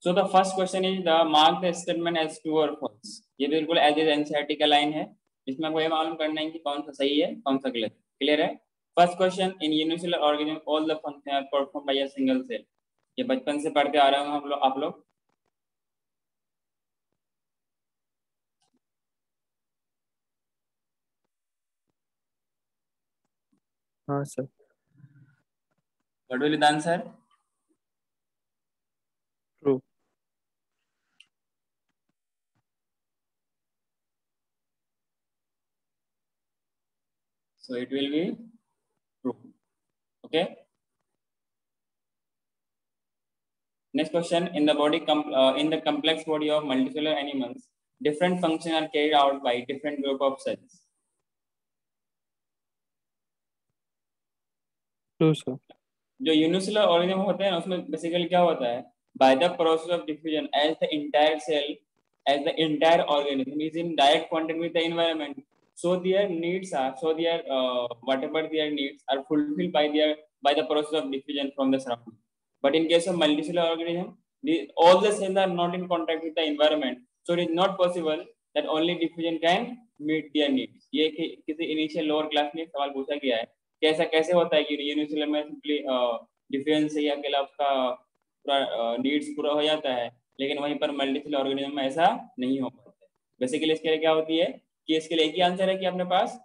So the first question is the mark the statement as true or false. ये बिल्कुल as is NCERT का line है, इसमें आपको ये मालूम करना है कि कौन सा सही है कौन सा गलत। क्लियर है? First question, in unicellular organism all the function are perform by a single cell. ये बचपन से पढ़ते आ रहे होंगे हम लोग, आप लोग। हाँ sir. What will be the answer? True. So it will be true. Okay. Next question, in the body in the complex body of multicellular animals, different functions are carried out by different group of cells. True sir. जो unicellular organism होते हैं उसमें basically क्या होता है, by the process of diffusion as the entire cell as the entire organism is in direct contact with the environment, so their needs are whatever their needs are fulfilled by the process of diffusion from the surrounding. But in case of multicellular organism, all the cells are not in contact with the environment, so it is not possible that only diffusion can meet their needs. ये किसी initial lower class में सवाल पूछा गया है कि ऐसा कैसे होता है कि यूनिसेलुलर में सिंपली डिफ्यूजन से ही अकेला उसका पूरा नीड्स पूरा हो जाता है, लेकिन वहीं पर मल्टीसेलुलर ऑर्गेनिज्म में ऐसा नहीं हो पाता है। बेसिकली इसके लिए क्या होती है कि इसके लिए एक ही आंसर है कि अपने पास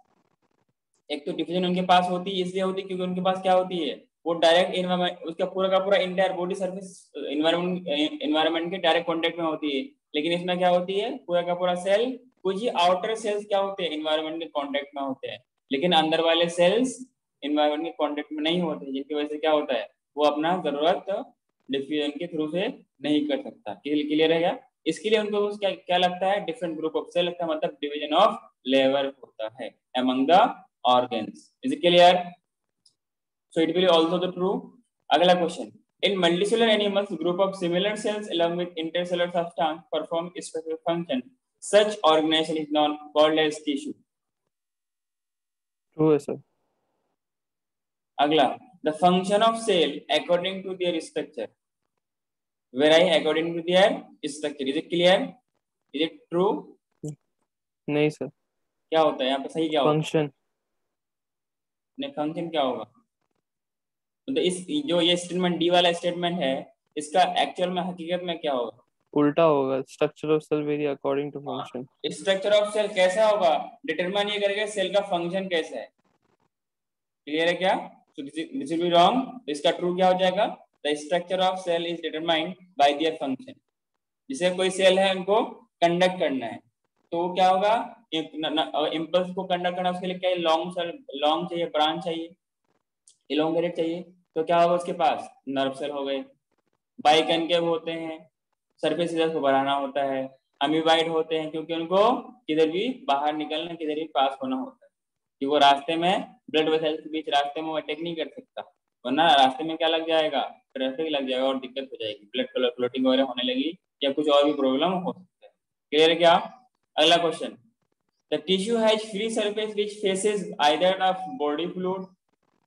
एक तो डिफिजन उनके पास होती है, इसलिए होती है क्योंकि उनके पास क्या होती है, वो डायरेक्ट इन्वायरमेंट, उसका पूरा का पूरा इंटायर बॉडी सरफेस इन्वायरमेंट के डायरेक्ट कांटेक्ट में होती है। लेकिन इसमें क्या होती है, पूरा का पूरा सेल, कुछ ही आउटर सेल्स क्या होते हैं, इन्वायरमेंट के कांटेक्ट में होते हैं, लेकिन अंदर वाले सेल्स इन्वायरमेंट के कांटेक्ट में नहीं होते, जिसकी वजह से क्या होता है, वो अपना जरूरत डिफ्यूजन के थ्रू से नहीं कर सकता। क्लियर है क्या? इसके लिए उनको क्या क्या लगता है, डिफरेंट ग्रुप ऑफ सेल लगता है, मतलब डिवीजन ऑफ लेबर होता है among the organs. Is it clear? So it will also the true. अगला question, in multicellular animals, group of similar cells along with intercellular substance perform specific function. Such organization is known called as tissue. True है sir. अगला, the function of cell according to their structure vary according to their structure. Is it clear? Is it true? नहीं sir. क्या होता है यहाँ पे, सही क्या होता है? फंक्शन। नहीं, फंक्शन क्या होगा? तो इस जो ये स्टेटमेंट डी वाला स्टेटमेंट है, इसका एक्चुअल में हकीकत में क्या होगा? उल्टा होगा, structure of cell vary according to function. Structure of cell कैसा होगा, डिटरमाइन ये करेगा सेल का फंक्शन कैसा है। क्लियर है क्या? so this will be wrong, इसका ट्रू क्या हो जाएगा, the structure of cell is determined by their function. जिसे कोई सेल है उनको कंडक्ट करना है, तो वो क्या होगा, इम्पल्स को कंडक्ट करना, उसके लिए क्या लॉन्ग चाहिए, ब्रांच चाहिए, इलोंगेटेड चाहिए, तो क्या होगा उसके पास, नर्व सेल हो गए। बाइकनकेव होते हैं, सरफेस एरिया को बढ़ाना होता है। अमीबाइड होते हैं क्योंकि उनको किधर भी बाहर निकलना, किधर भी पास होना होता है, कि वो रास्ते में ब्लड वेसल के बीच रास्ते में वो अटैक नहीं कर सकता, वरना रास्ते में क्या लग जाएगा, ट्रैफिक लग जाएगा और दिक्कत हो जाएगी, ब्लड क्लॉटिंग वगैरह होने लगी या कुछ और भी प्रॉब्लम हो सकता है। क्लियर है क्या? अगला question, the tissue has free surface which faces either of body fluid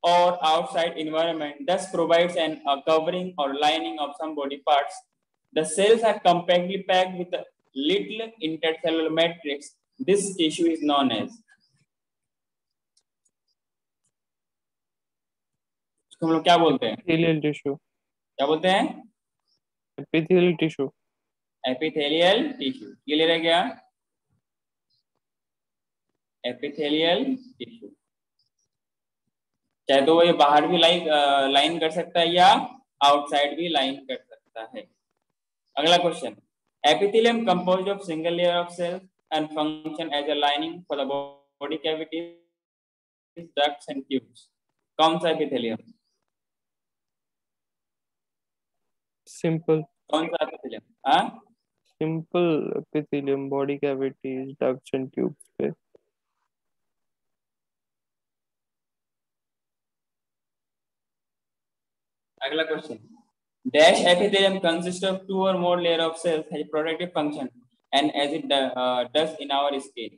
or outside environment, thus provides a covering or lining of some body parts. The cells are compactly packed with a little intercellular matrix. This tissue is known as, इसको हम लोग क्या बोलते हैं, epithelial tissue. क्या बोलते हैं? Epithelial tissue. Epithelial tissue. Clear है क्या? एपिथेलियल टिश्यू, चाहे तो वो ये बाहर भी लाइन कर सकता है या आउटसाइड भी लाइन कर सकता है। अगला question, epithelium composed of single layer of cells and function as a lining for the body cavities, ducts and tubes. कौन सा epithelium? सिंपल। कौन सा epithelium? हाँ, simple epithelium, body cavities, ducts and tubes पे। अगला question, dash epithelium consists of two or more layer of cells, has protective function and as it does in our skin.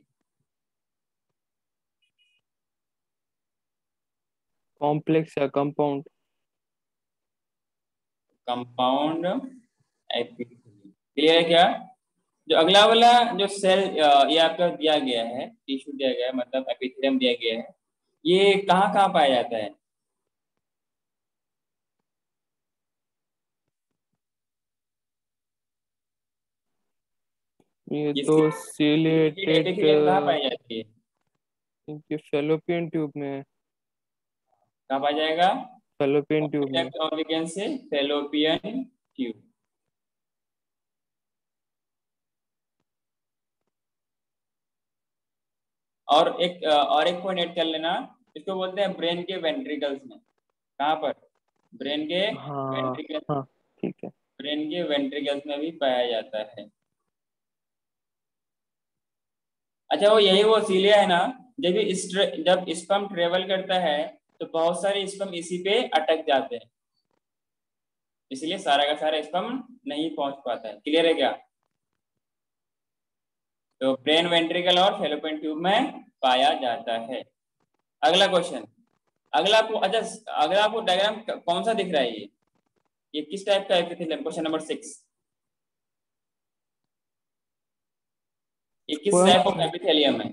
Complex या compound? Compound epithelium. Clear है क्या? जो अगला वाला जो cell ये आपका दिया गया है, टिश्यू दिया गया है, मतलब एपिथेलियम दिया गया है, ये कहाँ कहाँ पाया जाता है? ये तो इसकी सीलिएटेड एपिथेलियम कहाँ पाई जाती है? इनके फेलोपियन ट्यूब में है। कहाँ पाया जाएगा? फेलोपियन ट्यूब में। और we can say fallopian tube. और एक पॉइंट ऐड कर लेना, इसको बोलते हैं ब्रेन के वेंट्रिकल्स में। कहाँ पर? ब्रेन के हाँ वेंट्रिकल, हाँ ठीक है। ब्रेन के वेंट्रिकल्स में भी पाया जाता है। अच्छा, वो यही वो सीलिया है ना, जब स्पर्म ट्रेवल करता है तो बहुत सारे स्पर्म इसी पे अटक जाते हैं, इसलिए सारा का सारा स्पर्म नहीं पहुंच पाता है। क्लियर है क्या? तो ब्रेन वेंट्रिकल और फेलोपियन ट्यूब में पाया जाता है। अगला क्वेश्चन, अगला आपको अच्छा, अगला आपको डायग्राम कौन सा दिख रहा है? ये किस टाइप का एपिथेलियम? क्वेश्चन नंबर 6, ये किस टाइप ऑफ एपिथेलियम है?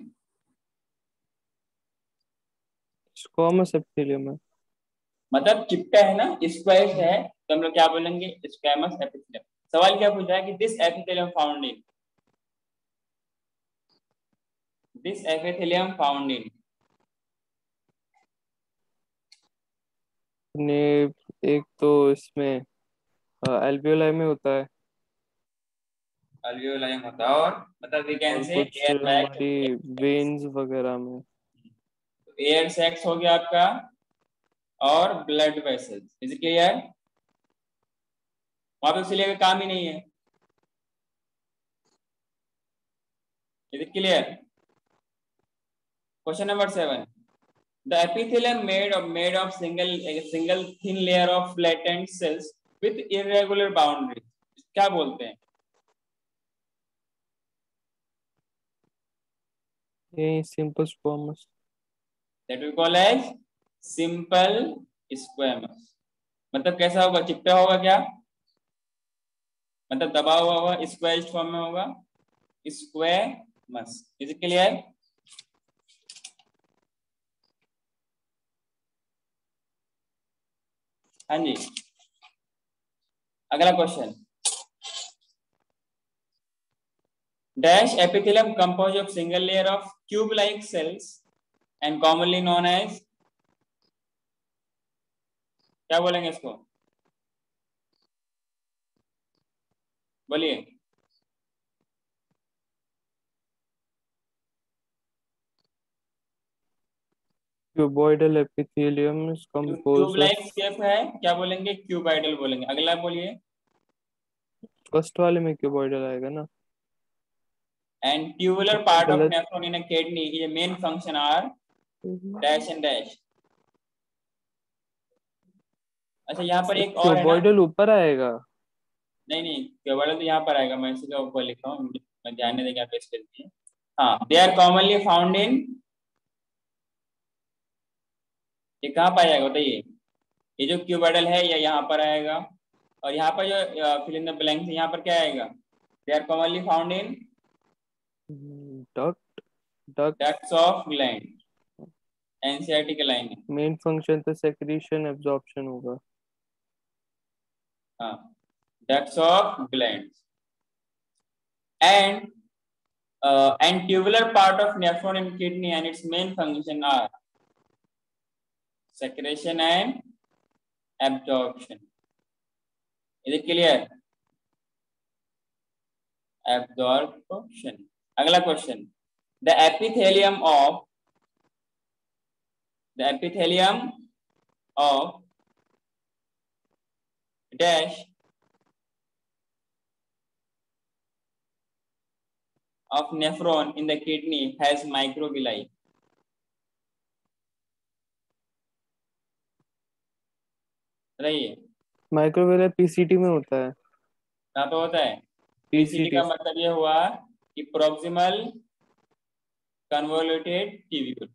स्क्वामस एपिथेलियम है। मतलब चिपटा है ना, स्क्वायर है, तो हम लोग क्या बोलेंगे? Squamous epithelium. सवाल क्या पूछा है कि दिस एपिथेलियम फाउंड इन। ने एक तो इसमें एल्वियोलाई में होता है। अल्वियोलाइम होता है, और मतलब वी कैन और से कुछ एयर हमारी वेन्स वगैरह में। एयर सैक्स हो गया आपका, और ब्लड वेसल्स। Is clear? वहां पे सिलिया का काम ही नहीं है। Is clear? Question number 7, the epithelium made of single thin layer of flattened cells with irregular boundaries, क्या बोलते हैं? यही simple squamous. That we call as simple squamous। मतलब कैसा होगा? चिपटा होगा क्या? मतलब दबा हुआ होगा, स्क्वेयर फॉर्म में होगा, स्क्वेमस। Is clear? हाँ जी। अगला question, dash epithelium composed of single layer of tube like cells and commonly known as, क्या बोलेंगे इसको? बोलिए। Cuboidal epithelium is tube composed like of. Shape है, क्या बोलेंगे? क्यूबाइडल बोलेंगे। अगला बोलिए। फर्स्ट वाले में क्यूबॉइडल आएगा ना। एंड ट्यूबुलर पार्ट ऑफ गलत। नेफ्रॉन इन किडनी ये main function are dash and dash. अच्छा, यहाँ पर एक और है ना। क्यूबॉइडल ऊपर आएगा। नहीं नहीं, क्यूबाइडल तो यहाँ पर आएगा, मैं इसी का ऊपर लिखा हूँ, मैं ध्यान नहीं देंगे आप इसके लिए। हाँ, they are commonly found in, ये कहाँ पाया जाएगा बताइए? ये जो क्यूबाइडल है ये यहाँ पर आएगा, और यहाँ पर जो फिल इन द ब्लैंक्स यहाँ पर क्या आएगा? They are commonly found in duct. Duct. Ducts of gland. NCERT के लाइन है। मेन फंक्शन तो सेक्रीशन एब्जॉर्प्शन होगा। हाँ, ducts of glands and and tubular part of nephron in kidney, and its main function are secretion and absorption. Is it clear? Absorption. अगला question, the epithelium of dash of nephron in the kidney has microvilli। रहिए, microwave PCT में होता है। कहाँ पे होता है? PCT PCT. का मतलब ये हुआ कि प्रोक्सिमल कन्वोल्यूटेड ट्यूब्यूल।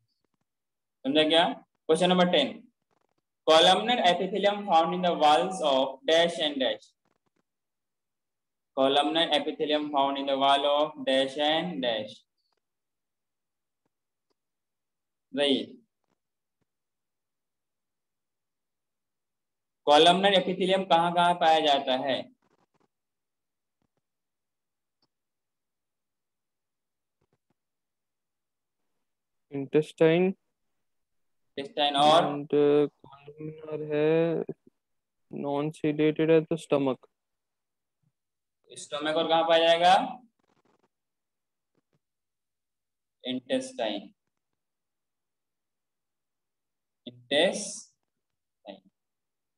समझा क्या? Question number 10, columnar epithelium found in the walls of dash and dash। columnar epithelium found in the wall of dash and dash. Right. Columnar epithelium कहाँ कहाँ पाया जाता है? इंटेस्टाइन और एंड कॉलमनर है, non chelated है तो स्टमक। स्टोमक और कहाँ पाया जाएगा? इंटेस्टाइन। इंटेस्टाइन।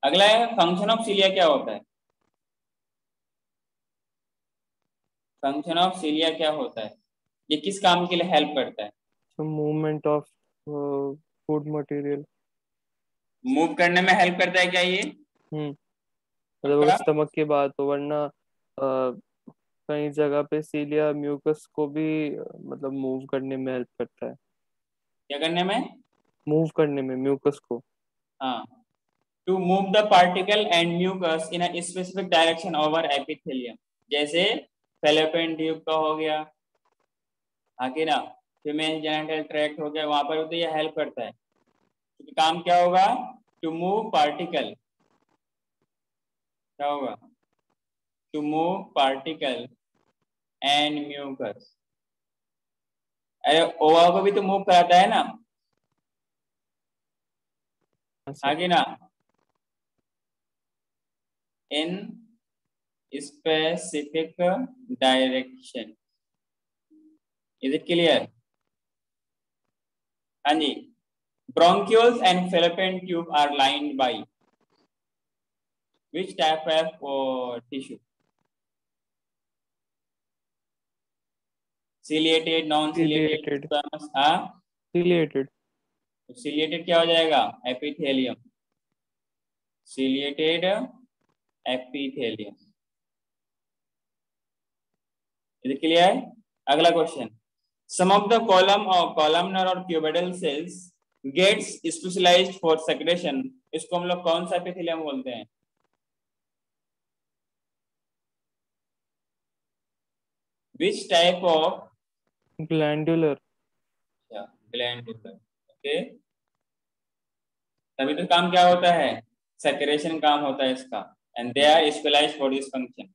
अगला है फंक्शन ऑफ सीलिया क्या होता है? फंक्शन ऑफ सीलिया क्या होता है? ये किस काम के लिए हेल्प करता है? Movement of food material. Move करने में हेल्प करता है क्या ये? मतलब अगर पक्का? स्टमक की बात हो, वरना कई जगह पे सीलिया म्यूकस को भी मतलब मूव करने में हेल्प करता है। क्या करने में? मूव करने में म्यूकस को। हाँ, to move the particle and mucus in a specific direction over epithelium, जैसे फैलोपियन ट्यूब का हो गया, आगे ना फीमेल जेनिटल ट्रैक्ट हो गया, वहां पर तो ये हेल्प करता है। तो काम क्या होगा? टू मूव पार्टिकल, क्या होगा? To move particle and mucus. अरे ओवा को भी तो मूव कराता है ना, अच्छा। आगे ना in specific direction. Is it clear? हाँ जी। Bronchioles and fallopian tube are lined by which type of tissue? Ciliated, non-ciliated, ciliated. squamous? हाँ, सिलिएटेड। ciliated क्या हो जाएगा? Epithelium. ciliated epithelium. Is it clear? अगला question, some of the columnar or cuboidal cells gets specialized for secretion, इसको हम लोग कौन सा एपिथेलियम बोलते हैं? which type of? Glandular. Glandular. Okay, तभी तो काम क्या होता है? सेक्रेशन काम होता है इसका, and they are specialised for this function.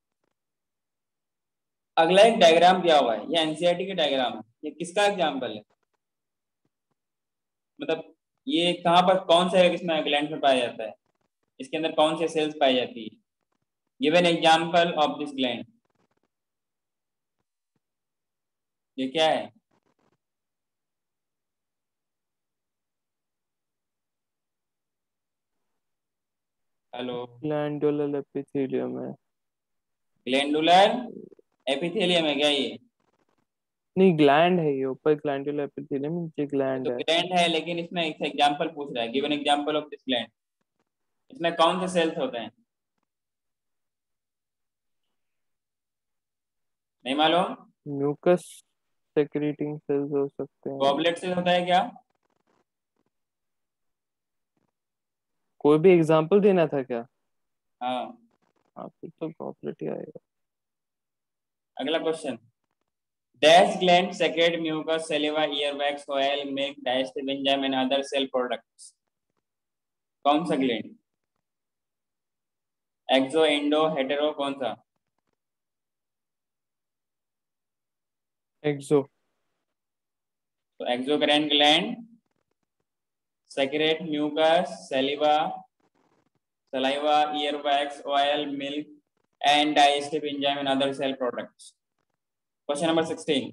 अगला एक डायग्राम दिया हुआ है, ये एनसीईआरटी का डायग्राम है, ये किसका एग्जांपल है? मतलब ये कहाँ पर कौन सा इसमें ग्लैंड में पाया जाता है, इसके अंदर कौन से सेल्स पाई जाती है? Give an example of this gland. ये क्या है? हेलो? ग्लैंडुलर एपिथेलियम है। ग्लैंडुलर एपिथेलियम है क्या ये? नहीं, ग्लैंड है ये, ऊपर ग्लैंडुलर एपिथेलियम, नीचे तो ग्लैंड है। ग्लैंड है, लेकिन इसमें एक एग्जांपल पूछ रहा है, give an example of this gland. इसमें कौन से सेल्स होते हैं? नहीं मालूम? म्यूकस सेक्रेटिंग सेल्स हो सकते हैं। गॉबलेट सेल होता है क्या? कोई भी एग्जांपल देना था क्या? हाँ। हाँ, फिर तो गॉबलेट ही आएगा। अगला question, dash gland secrete mucus, saliva, earwax, oil, milk, digestive enzyme and other cell products? कौन सा ग्लैंड? एक्सो, एंडो, हेटेरो, कौन सा? एक्सो। तो exocrine gland secrete mucus, saliva, earwax, oil, milk and digestive enzyme and other cell products. Question number 16.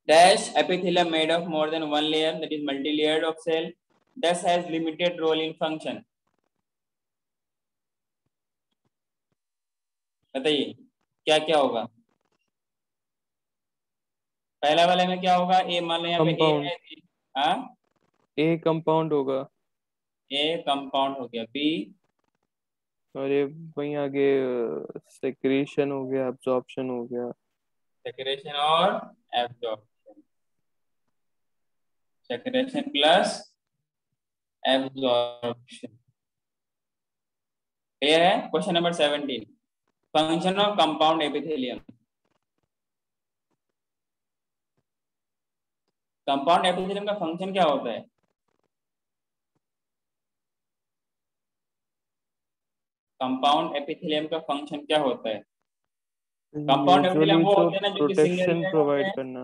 Dash epithelium made of more than one layer, that is multi-layered of cell, thus has limited role in function. बताइए क्या क्या होगा? पहला वाले में क्या होगा? ए मान लो यहाँ पे ए कंपाउंड। है। हाँ, ए कंपाउंड होगा। ए कंपाउंड हो गया। बी? और ये वहीं आगे सेक्रेशन हो गया, एब्जॉर्प्शन हो गया। सेक्रेशन और absorption, secretion plus absorption. Clear है? Question number 17, function of compound epithelium. Compound epithelium का फंक्शन क्या होता है? कंपाउंड एपिथेलियम का फंक्शन क्या होता है? कंपाउंड एपिथेलियम यूजुअली वो तो होते हैं ना जो कि सिंगल प्रोटेक्शन लेयर्ड होते प्रोवाइड हैं। करना।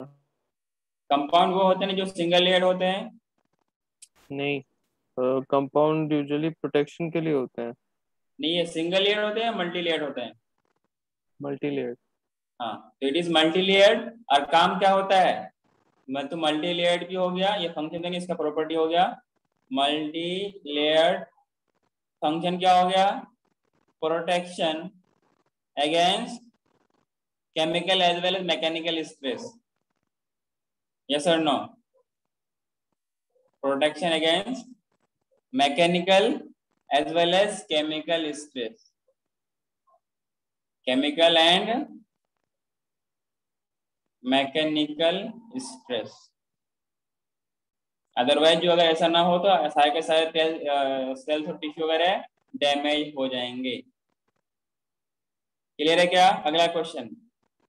कंपाउंड वो होते हैं ना जो सिंगल लेयर्ड होते हैं। नहीं, कंपाउंड यूजुअली प्रोटेक्शन के लिए होते हैं। नहीं, ये सिंगल लेयर्ड होते हैं, मल्टी लेयर्ड होते हैं। Multi layer. हाँ, तो इट इज मल्टी लेयर्ड। और काम क्या होता है? मैं तो मल्टी लेयर्ड भी हो गया, ये फंक्शन देंगे, इसका प्रॉपर्टी हो गया मल्टी लेयर्ड। फंक्शन क्या हो गया? Protection against chemical as well as mechanical stress. Yes और no? Protection against mechanical as well as chemical stress. Chemical and mechanical stress. Otherwise जो अगर ऐसा ना हो तो सारे के सारे सेल्स और टिश्यू वगैरह डैमेज हो जाएंगे। क्लियर है क्या? अगला question,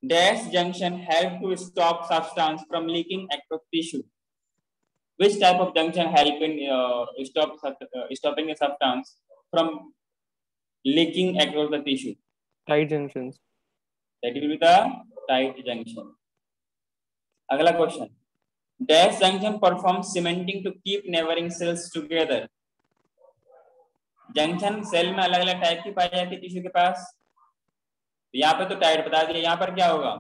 dash junction help to stop substance from leaking across tissue. Which type of junction help in stopping a substance from leaking across the tissue? Tight junctions. That will be the tight junction. अगला question, dash junction perform cementing to keep neighbouring cells together. Junction cell में अलग अलग type की पाई जाती है tissue के पास। यहाँ पे तो टाइट बता दिया, यहाँ पर क्या होगा?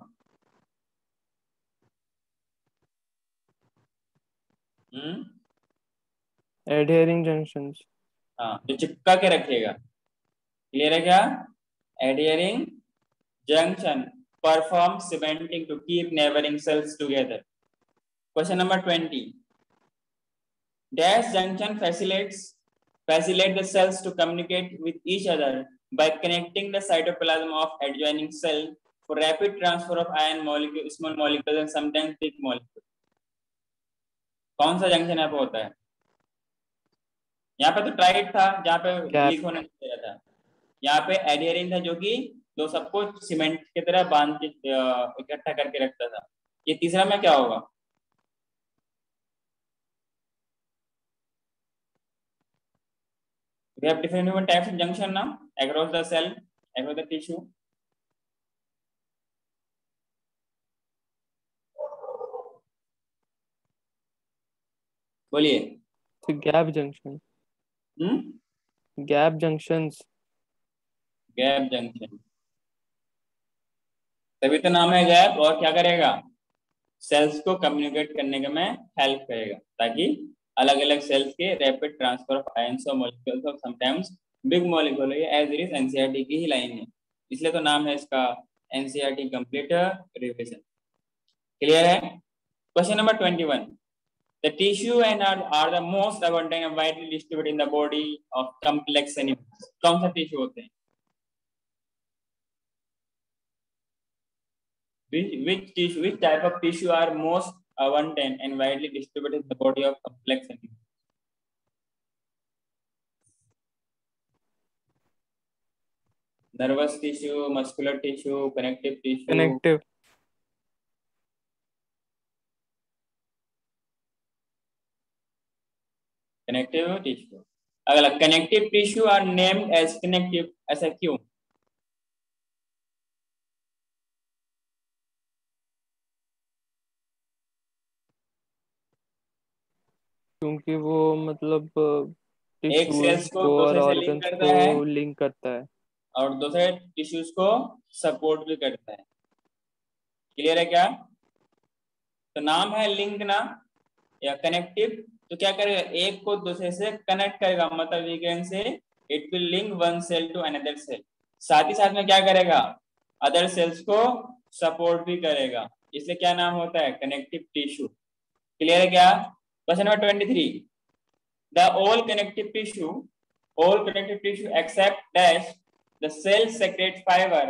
Hmm, adhering junctions. हाँ, जो चिपका के रखेगा। क्लियर है क्या? Adhering junction perform cementing to keep neighbouring cells together. Question number 20, dash junction facilitate the cells to communicate with each other by connecting the cytoplasm of adjoining cell for rapid transfer of ion molecule, small molecules and sometimes big molecules. कौन सा junction यहाँ पे होता है? यहाँ पे तो tight था जहाँ पे गैप। लीक होने नहीं था। यहाँ पे एडियरिंग था जो कि दो सबको सीमेंट की तरह बांध के इकट्ठा करके रखता था। ये तीसरा में क्या होगा? We have different types of junction now across the cell, across the tissue. बोलिए। Gap junction. Hmm, gap junctions. Gap junction, तभी तो नाम है गैप। और क्या करेगा? सेल्स को कम्युनिकेट करने में हेल्प करेगा ताकि अलग अलग सेल्स के रैपिड ट्रांसफर ऑफ आयंस और मॉलिक्यूल्स और sometimes big molecule as it is NCERT की ही लाइन है, इसलिए तो नाम है इसका एनसीईआरटी कंप्लीट रिवीजन। क्लियर है? Question number 21, the tissue and are the most abundant and widely distributed in the body of complex animals. कौन सा टिश्यू होते हैं? Which type of tissue are most abundant and widely distributed in the body of complex animals? Nervous tissue, muscular tissue, connective tissue. Connective. Connective tissue. अगला, connective tissue are named as connective, ऐसा क्यों? क्योंकि वो मतलब एक sales tissues को को और दूसरे से लिंक ऑर्गन्स करता को है लिंक करता है। और दूसरे टिश्यूज को सपोर्ट भी करता है। क्लियर है क्या? तो नाम है लिंक ना, या कनेक्टिव। तो क्या करेगा? एक को दूसरे से कनेक्ट करेगा, मतलब we can say it will link one cell to another cell. साथ ही साथ में क्या करेगा? अदर सेल्स को सपोर्ट भी करेगा, इसलिए क्या नाम होता है? Connective tissue. क्लियर है क्या? Question number 23, the all connective tissue except dash the cell secrete fiber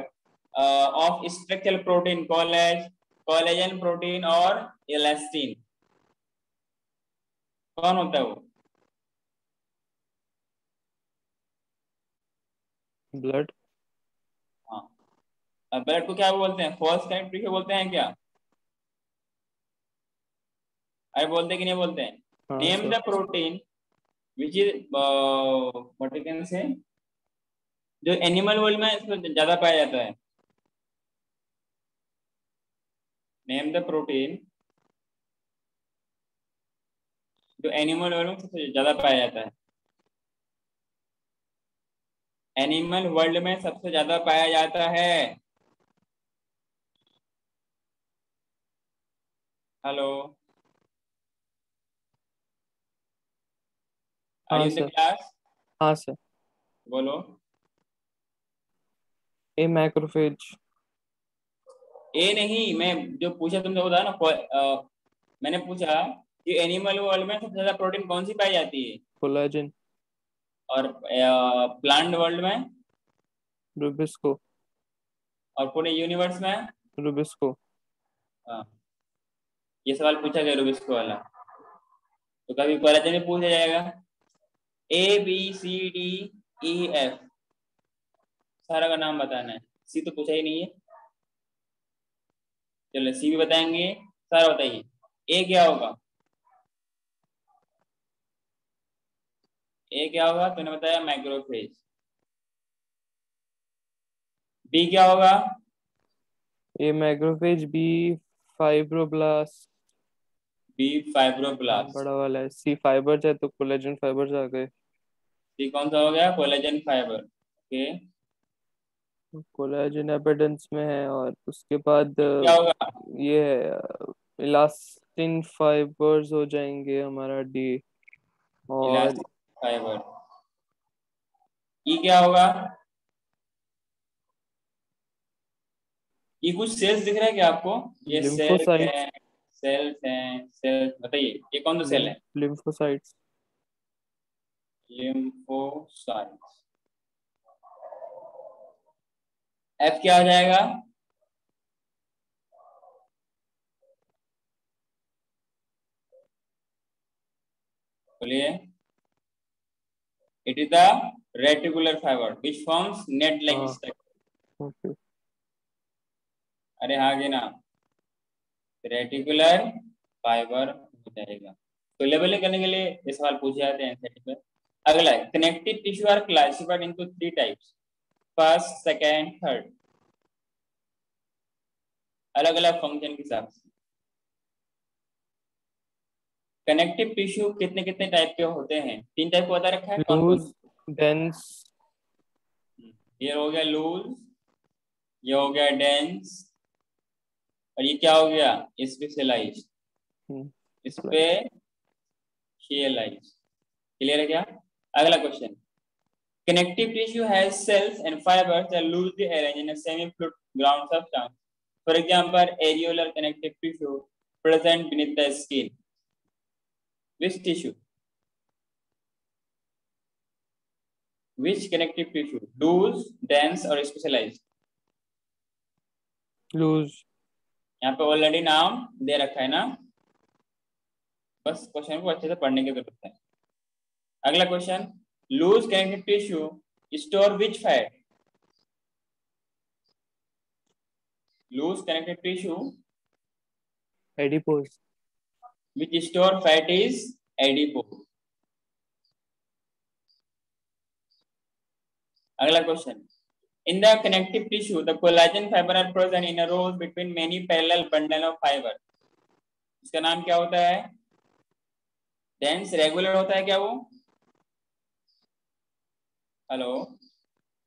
of structural protein collagen protein और elastin। कौन होता है वो? ब्लड। हाँ, ब्लड को क्या बोलते हैं, फॉल्स कनेक्टिव टिश्यू बोलते हैं क्या? अरे बोलते कि नहीं बोलते हैं? हाँ name sir. The protein which is what you can say, जो एनिमल वर्ल्ड में इसमें ज्यादा पाया जाता है। नेम द प्रोटीन जो एनिमल वर्ल्ड में सबसे ज्यादा पाया जाता है। एनिमल वर्ल्ड में सबसे ज्यादा पाया जाता है। हेलो, आर हाँ you in the sir. Class? हाँ सर। बोलो। ए मैक्रोफेज। ए नहीं, मैं जो पूछा तुमने बता ना, मैंने पूछा कि एनिमल वर्ल्ड में सबसे ज्यादा प्रोटीन कौन सी पाई जाती है, कोलाजन। और प्लांट वर्ल्ड में, रूबिस्को। और पूरे यूनिवर्स में। रूबिस्को। हाँ, ये सवाल पूछा गया रूबिस्को वाला, तो कभी कोलाजन में पूछा जाएगा। A B C D E F, सारा का नाम बताना है। सी तो पूछा ही नहीं है। चलो सी भी बताएंगे, सारा बताइए। ए क्या होगा? ए क्या होगा, तूने बताया मैक्रोफेज। बी क्या होगा? A macrophage. B fibroblast. B हाँ फाइब्रोब्लास्ट। बड़ा वाला है। सी फाइबर है तो कोलेजन फाइबर्स आ गए। सी कौन सा हो गया, कोलेजन फाइबर। ओके। कोलेजन एपिडेंस में है, और उसके बाद क्या होगा? ये है इलास्टिन फाइबर्स हो जाएंगे हमारा डी। और इलास्टिक फाइबर। ई क्या होगा? ये कुछ सेल्स दिख रहा है क्या आपको? ये सेल लिम्फोसाइट्स। है, सेल्स हैं, सेल्स बताइए, ये कौन सा सेल है? लिम्फोसाइट्स। लिम्फोसाइट्स। एफ क्या आ जाएगा? बोलिए। It is the reticular fibre which forms net like हाँ। स्ट्रक्चर। ओके। अरे हाँ गे ना, रेटिकुलर फाइबर हो जाएगा। तो लेबलिंग करने के लिए ये सवाल पूछे जाते हैं एनसीईआरटी में। अगला है, connective tissue are classified into three types, first second third, अलग अलग फंक्शन के हिसाब से। कनेक्टिव टिश्यू कितने कितने टाइप के होते हैं? तीन टाइप को बता रखा है, कौन कौन? Loose, dense. ये हो गया लूज, ये हो गया डेंस, और ये क्या हो गया, स्पेशलाइज्ड, स्पेशलाइज्ड। क्लियर है क्या? अगला question, connective tissue has cells and fibers that loosely arranged in a semi-fluid ground substance. For example, areolar connective tissue present beneath the skin. Which tissue? Which connective tissue? Loose, dense और specialized? Loose. यहाँ पे already नाम दे रखा है ना, बस question को अच्छे से पढ़ने की जरूरत है। अगला question, loose connective tissue store which fat? Loose connective tissue adipose. which store fat is adipose. अगला क्वेश्चन, in the connective tissue the collagen fiber are present in a rows between many parallel bundle of fiber. इसका नाम क्या होता है? Dense regular होता है क्या वो? हेलो,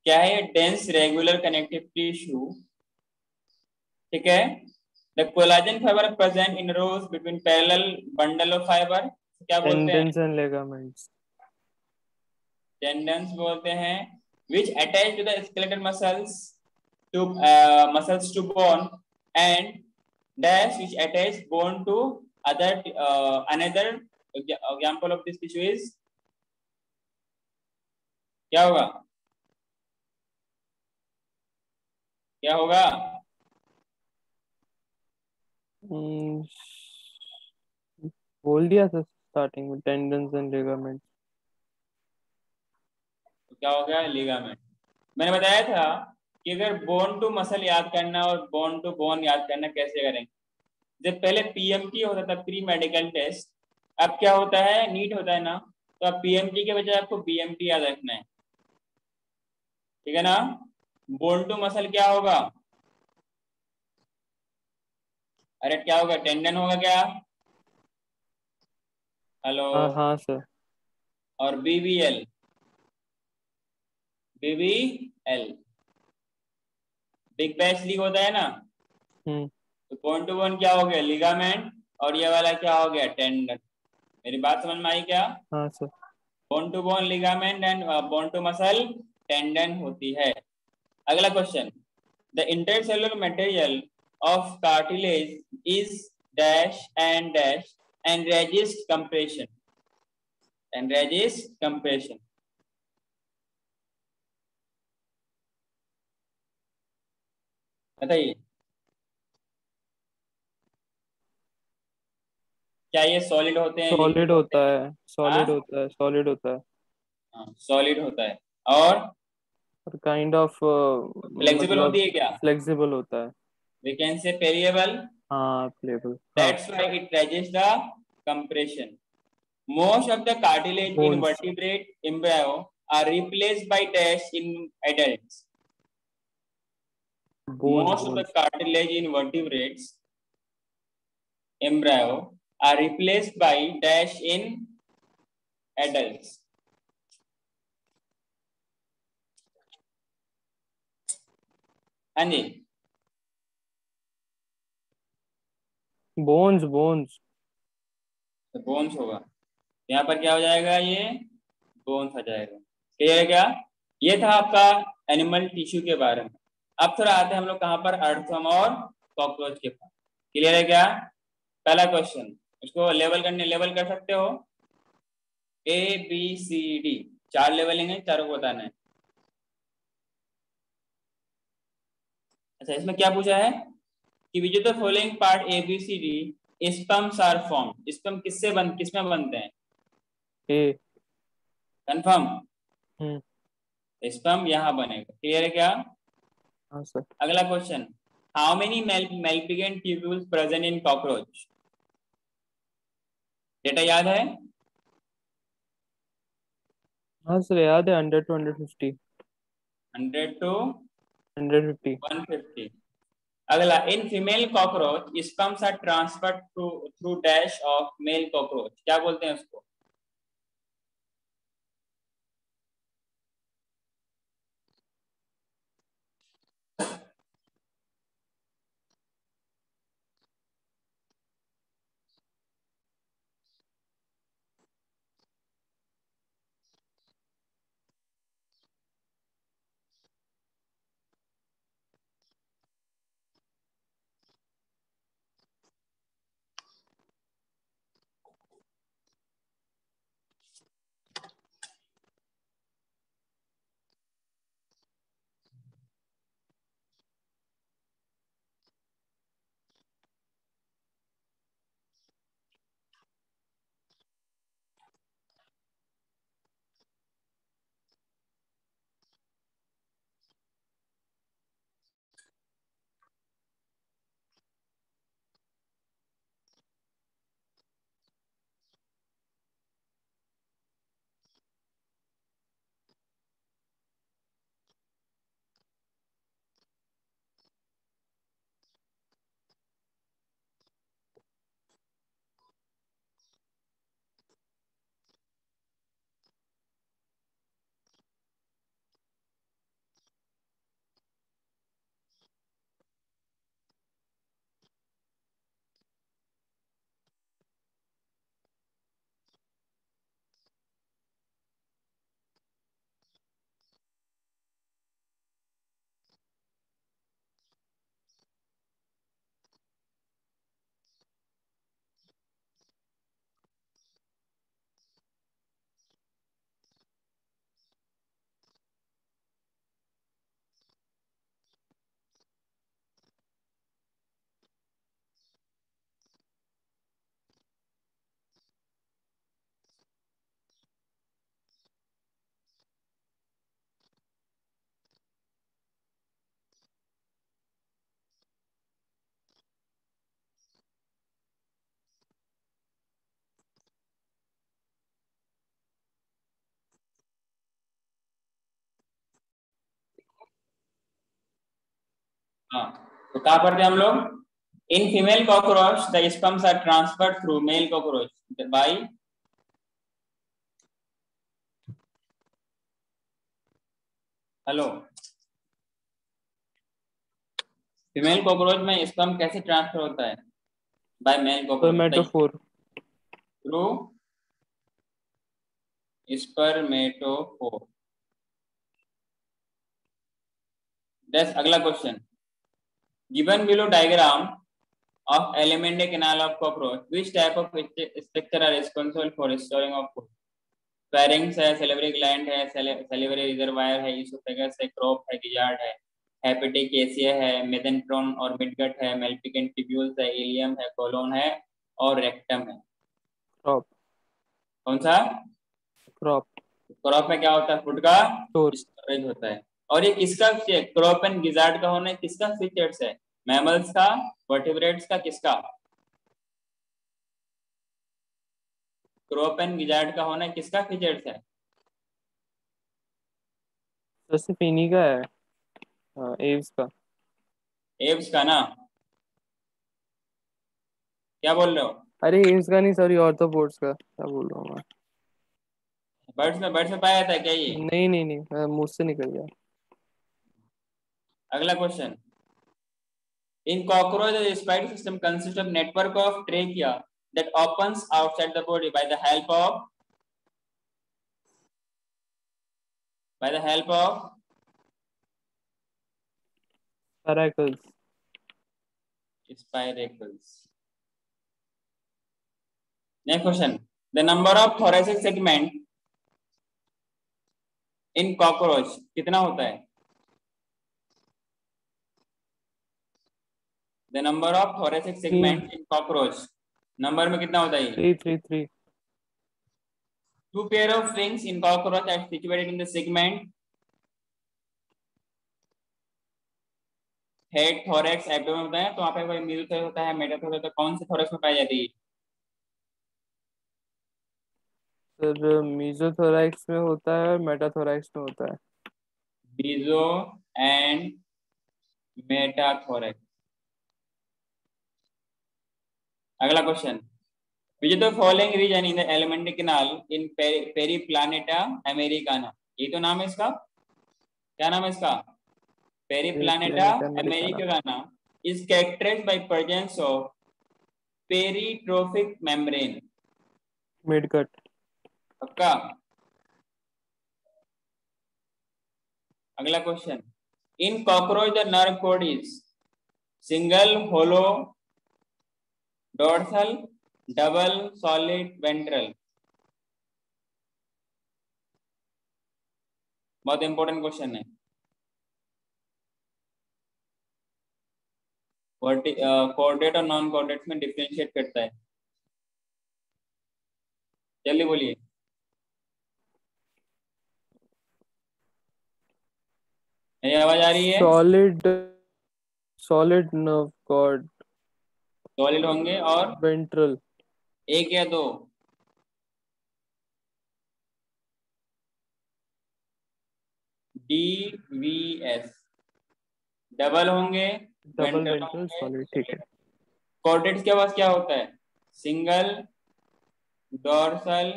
क्या है? डेंस रेगुलर कनेक्टिव टिश्यू, ठीक है। The collagen fibre present in rows between parallel bundle of fibre, क्या बोलते हैं? Tendons and ligaments. टेंडन्स बोलते हैं। which attach to the skeletal muscles to muscles to bone, and dash which attach bone to other another example of this tissue is, क्या होगा? क्या होगा? बोल दिया था स्टार्टिंग में, टेंडन्स एंड लेगामेंट्स। तो क्या हो गया, लिगामेंट। मैंने बताया था कि अगर बोन टू मसल याद करना और बोन टू बोन याद करना कैसे करेंगे। जब पहले पीएमटी होता था, प्री मेडिकल टेस्ट, अब क्या होता है, नीट होता है ना, तो अब पीएमटी के बजाय आपको बीएमटी याद रखना है, ठीक है ना। बोन टू मसल क्या होगा, अरे क्या होगा, टेंडन होगा क्या, हेलो। हाँ हाँ सर। और BBL, BBL big bash league होता है ना, हम्म। तो बोन टू बोन क्या हो गया, लिगामेंट, और ये वाला क्या हो गया, टेंडन। मेरी बात समझ में आई क्या। हाँ sir. Bone to bone ligament and bone to muscle tendon होती है। अगला question, the intercellular material of cartilage is dash and resist compression, and resist compression. बताइए, क्या ये सॉलिड होते हैं, लिक्विड सॉलिड होते होता हैं। है, हाँ, सॉलिड होता है, सॉलिड होता है। हाँ सॉलिड होता है। और और काइंड ऑफ फ्लेक्सिबल होती मतलब है क्या, फ्लेक्सिबल होता है। वी कैन से पेरिएबल, हाँ फ्लेबल, हाँ। that's why it resists the compression. Most of the cartilage in bones. vertebrate embryo are replaced by dash in adults. Bones Most of the bones. cartilage in vertebrates embryo are replaced by dash in adults. हाँ जी, bones bones. तो bones होगा, यहाँ पर क्या हो जाएगा, ये bones आ जाएगा। क्लियर है क्या। ये था आपका एनिमल टिश्यू के बारे में। अब थोड़ा आते हैं हम लोग कहाँ पर, अर्थवर्म और कॉकरोच के पास। क्लियर है क्या। पहला क्वेश्चन, उसको लेवल कर सकते हो, ABCD, 4 लेवलिंग है, चारों को बताना है। अच्छा, इसमें क्या पूछा है कि which of the following part ABCD sperms are form, sperm किसमें बनते हैं, ए। कंफर्म, हम्म। स्पम यहाँ बनेगा। क्लियर है क्या। हाँ सर। अगला question, how many malpighian tubules present in cockroach, data याद है। हाँ सर, याद है, 100 to 150। 100 to 150। 150। अगला, in female cockroach sperms are transferred through through dash of male cockroach, क्या बोलते हैं उसको। हाँ, तो कहाँ पढ़ते हैं हम लोग? In female cockroach the sperms are transferred through male cockroach by, hello, female cockroach में स्पर्म कैसे ट्रांसफर होता है? By male cockroach spermatophore. Through spermatophore. अगला question, given below diagram of alimentary canal of cockroach, which type of structure are responsible for storing of food? pharynx है, salivary gland है, salivary reservoir है, esophagus है, crop है, gizzard है, hepatic acia है, mesenteron और midgut है, malpighian tubules है, ileum है, colon है और rectum है। क्रॉप। कौन सा? क्रॉप। क्रॉप में क्या होता है? फूड का स्टोर। स्टोरेज होता है। और ये किसका? क्रॉप एंड गिजार्ड का होना किसका फीचर्स है? मैमल्स का, वर्टिब्रेट्स का, किसका? क्रॉप एंड गिजार्ड का होना किसका फीचर्स है? तो सिर्फ इन्हीं का है। हाँ, एव्स का। एव्स का ना? क्या बोल रहे हो? अरे एव्स का नहीं, सॉरी, ऑर्थोपोड्स का, क्या बोल रहा हूँ मैं। बर्ड्स में पाया जाता है क्या ये? नहीं नहीं नहीं, मुंह से निकल गया। अगला question, in cockroach the spider system consist of network of trachea that opens outside the body by the help of पैराकल्स। spiracles. Next question, the number of thoracic segment in cockroach कितना होता है? The number of thoracic segment in cockroach, number में कितना होता है? 333। Two pair of wings in cockroach are situated in the segment head, thorax, abdomen होता है, तो वहां पे मेसोथोरैक्स होता है, मेटाथोरैक्स होता है, कौन से थोरैक्स में पाई जाती है? सर मीजोथोरैक्स में होता है, मेटाथोरैक्स में होता है। बीजो एंड मेटाथोरैक्स। अगला question, which the following region in the alimentary canal in Periplaneta americana? ये तो नाम है इसका, क्या नाम है इसका? Periplaneta planet americana. Americana is characterised by presence of peritrophic membrane. Midgut. पक्का? अगला question, in cockroach the nerve cord is single, hollow, dorsal, double, solid, ventral? बहुत इंपॉर्टेंट क्वेश्चन है। कोऑर्डिनेट और नॉन कोऑर्डिनेट में डिफरेंशिएट करता है, जल्दी बोलिए। ये आवाज आ रही है? Solid. Solid nerve cord. Solid होंगे और वेंट्रल। एक या दो? D V S. डबल होंगे, डबल वेंट्रल वेंट्रल होंगे, सॉलिड, ठीक है। सॉलिड। कोऑर्डिनेट्स के पास क्या होता है? सिंगल, डोर्सल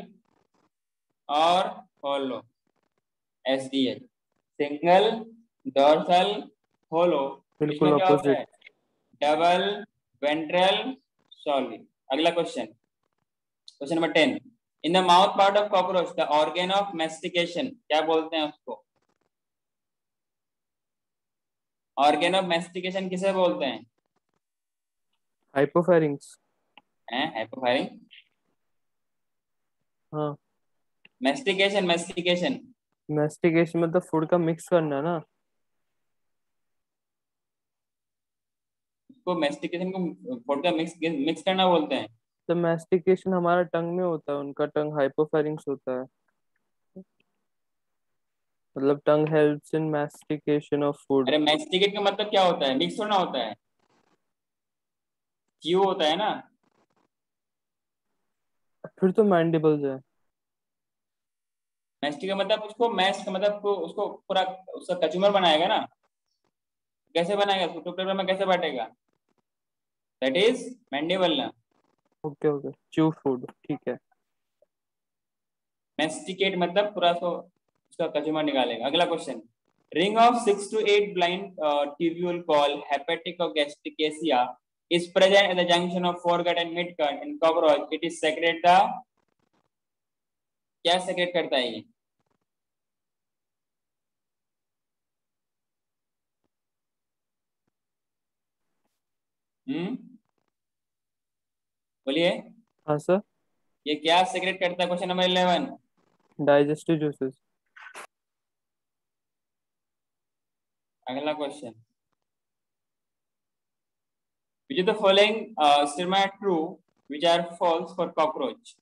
और hollow, S D H. Single, dorsal, hollow. बिल्कुल इसमें क्या होता ऑपोजिट। है? Double, ventral, solid. अगला question, question number 10, in the mouth part of cockroach the organ of mastication, क्या बोलते हैं उसको? ऑर्गन ऑफ मेस्टिकेशन किसे बोलते हैं? हाइपोफेरिंक्स। हैं, हाइपोफायरिंग? हाँ। Mastication, mastication. मेस्टिकेशन मतलब फूड का मिक्स करना ना। उसको मेस्टिकेशन को फूड का मिक्स मिक्स करना बोलते हैं। तो मेस्टिकेशन हमारा टंग में होता है, उनका टंग हाइपोफेरिंक्स होता है। मतलब tongue helps in mastication of food. अरे मेस्टिकेट का मतलब क्या होता है? मिक्स होना होता है, च्यू होता है ना। फिर तो मैंडिबल्स है। मेस्टिक का मतलब उसको मैश का मतलब उसको पूरा उसका कचूमर बनाएगा ना, कैसे बनाएगा उसको, टू पेपर में कैसे बांटेगा? दैट इज मैंडिबल ना। ओके ओके, च्यू फूड, ठीक है। मेस्टिकेट मतलब पूरा उसका कचुमा निकालेगा। अगला question, ring of 6 to 8 blind tubule called hepatic or gastricacea is present at the junction of foregut and midgut in cockroach. It is secrete the, क्या secrete करता है ये? हम्म, बोलिए। हाँ सर। ये क्या secrete करता है? Question number 11। Digestive juices. अगला question, which of the following statement are true, which are false for cockroach?